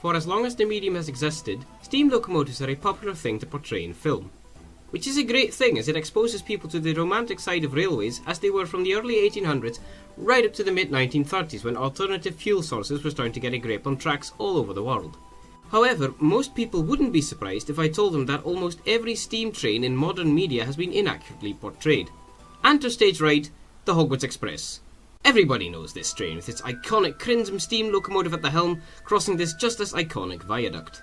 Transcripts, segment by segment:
For as long as the medium has existed, steam locomotives are a popular thing to portray in film. Which is a great thing, as it exposes people to the romantic side of railways as they were from the early 1800s right up to the mid-1930s, when alternative fuel sources were starting to get a grip on tracks all over the world. However, most people wouldn't be surprised if I told them that almost every steam train in modern media has been inaccurately portrayed. And to stage right, the Hogwarts Express. Everybody knows this train, with its iconic crimson steam locomotive at the helm, crossing this just as iconic viaduct.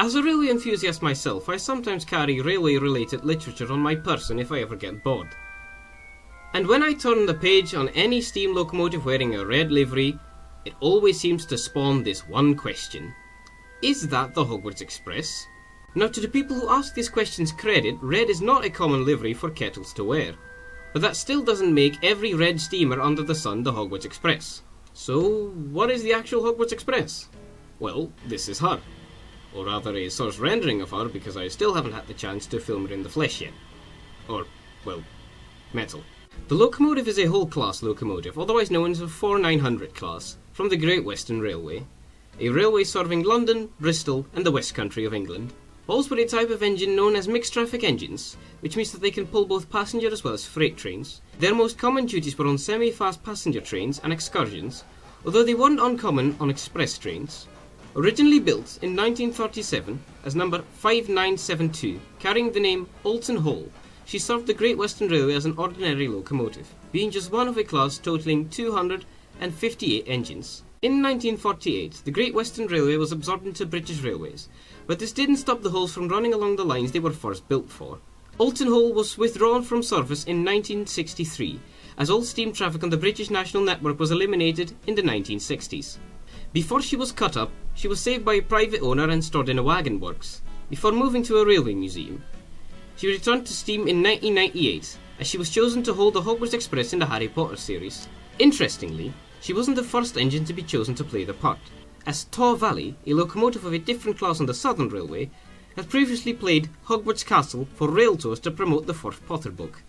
As a railway enthusiast myself, I sometimes carry railway-related literature on my person if I ever get bored. And when I turn the page on any steam locomotive wearing a red livery, it always seems to spawn this one question. Is that the Hogwarts Express? Now, to the people who ask these questions credit, red is not a common livery for kettles to wear. But that still doesn't make every red steamer under the sun the Hogwarts Express. So, what is the actual Hogwarts Express? Well, this is her. Or rather, a source rendering of her, because I still haven't had the chance to film her in the flesh yet. Or, well, metal. The locomotive is a whole-class locomotive, otherwise known as a 4900 class, from the Great Western Railway. A railway serving London, Bristol and the West Country of England. All with a type of engine known as mixed-traffic engines, which means that they can pull both passenger as well as freight trains. Their most common duties were on semi-fast passenger trains and excursions, although they weren't uncommon on express trains. Originally built in 1937 as number 5972, carrying the name Olton Hall, she served the Great Western Railway as an ordinary locomotive, being just one of a class totalling 258 engines. In 1948, the Great Western Railway was absorbed into British Railways, but this didn't stop the Hulls from running along the lines they were first built for. Olton Hall was withdrawn from service in 1963, as all steam traffic on the British National Network was eliminated in the 1960s. Before she was cut up, she was saved by a private owner and stored in a wagon works, before moving to a railway museum. She returned to steam in 1998, as she was chosen to hold the Hogwarts Express in the Harry Potter series. Interestingly, she wasn't the first engine to be chosen to play the part, as Taw Valley, a locomotive of a different class on the Southern Railway, had previously played Hogwarts Castle for rail tours to promote the fourth Potter book.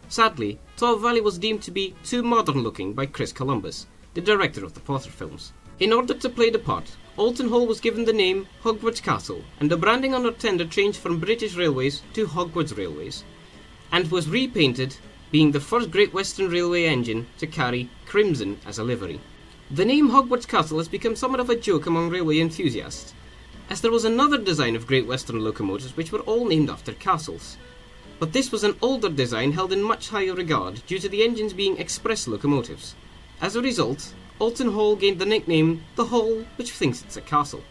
Sadly, Taw Valley was deemed to be too modern-looking by Chris Columbus, the director of the Potter films. In order to play the part, Olton Hall was given the name Hogwarts Castle, and the branding on her tender changed from British Railways to Hogwarts Railways, and was repainted, being the first Great Western Railway engine to carry crimson as a livery. The name Hogwarts Castle has become somewhat of a joke among railway enthusiasts, as there was another design of Great Western locomotives which were all named after castles. But this was an older design held in much higher regard due to the engines being express locomotives. As a result, Olton Hall gained the nickname the Hall which thinks it's a castle.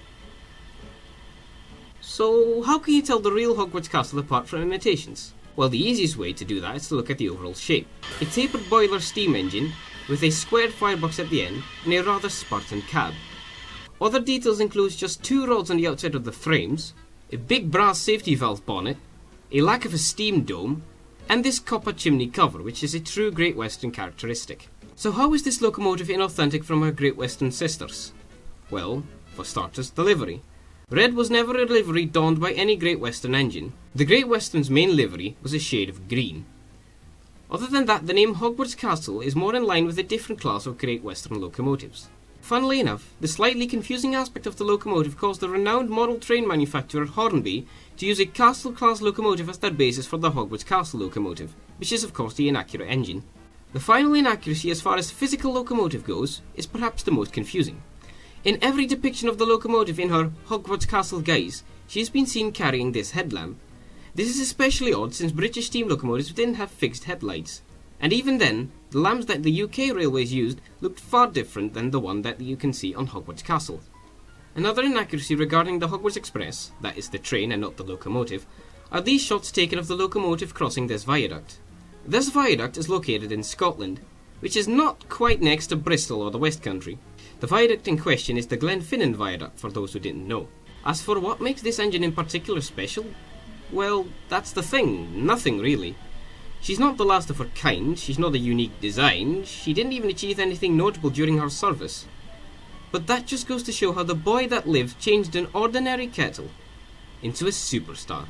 So how can you tell the real Hogwarts Castle apart from imitations? Well, the easiest way to do that is to look at the overall shape. A tapered boiler steam engine with a squared firebox at the end and a rather Spartan cab. Other details include just two rods on the outside of the frames, a big brass safety valve bonnet, a lack of a steam dome, and this copper chimney cover, which is a true Great Western characteristic. So how is this locomotive inauthentic from her Great Western sisters? Well, for starters, the livery. Red was never a livery donned by any Great Western engine. The Great Western's main livery was a shade of green. Other than that, the name Hogwarts Castle is more in line with a different class of Great Western locomotives. Funnily enough, the slightly confusing aspect of the locomotive caused the renowned model train manufacturer Hornby to use a Castle-class locomotive as their basis for the Hogwarts Castle locomotive, which is of course the inaccurate engine. The final inaccuracy as far as physical locomotive goes is perhaps the most confusing. In every depiction of the locomotive in her Hogwarts Castle guise, she has been seen carrying this headlamp. This is especially odd since British steam locomotives didn't have fixed headlights. And even then, the lamps that the UK railways used looked far different than the one that you can see on Hogwarts Castle. Another inaccuracy regarding the Hogwarts Express, that is the train and not the locomotive, are these shots taken of the locomotive crossing this viaduct. This viaduct is located in Scotland, which is not quite next to Bristol or the West Country. The viaduct in question is the Glenfinnan Viaduct, for those who didn't know. As for what makes this engine in particular special, well, that's the thing, nothing really. She's not the last of her kind, she's not a unique design, she didn't even achieve anything notable during her service. But that just goes to show how the boy that lived changed an ordinary kettle into a superstar.